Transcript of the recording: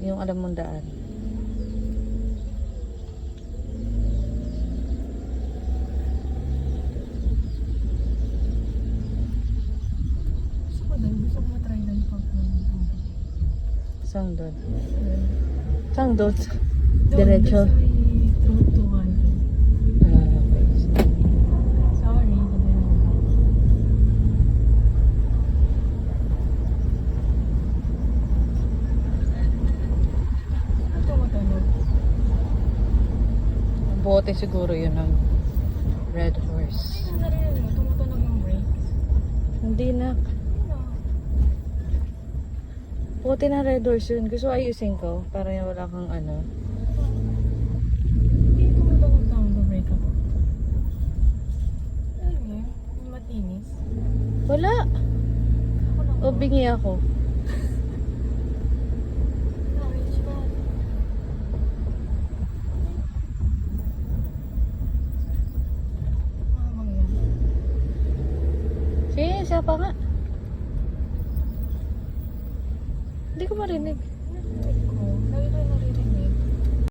yung alam mong daan. Gusto ko matry lang pag Saan doon? Saan doon? doon Diretso? sa may Road 200. Okay. Sorry. Ito matunog. Bote siguro yun ng Red Horse. Ay, narinig mo, tumutunog yung brakes. Hindi na. Bote ng Red Horse yun. Gusto ayusin ko para yung wala kang ano. Hindi tumutunog na ang brake ako. Ano yun? Yung matinis. Wala. Ako lang. O bingi ako. Orange ba? Mamang yan. Sige, siya pa nga. Hindi ko marinig. Narinig ko. Lagi ko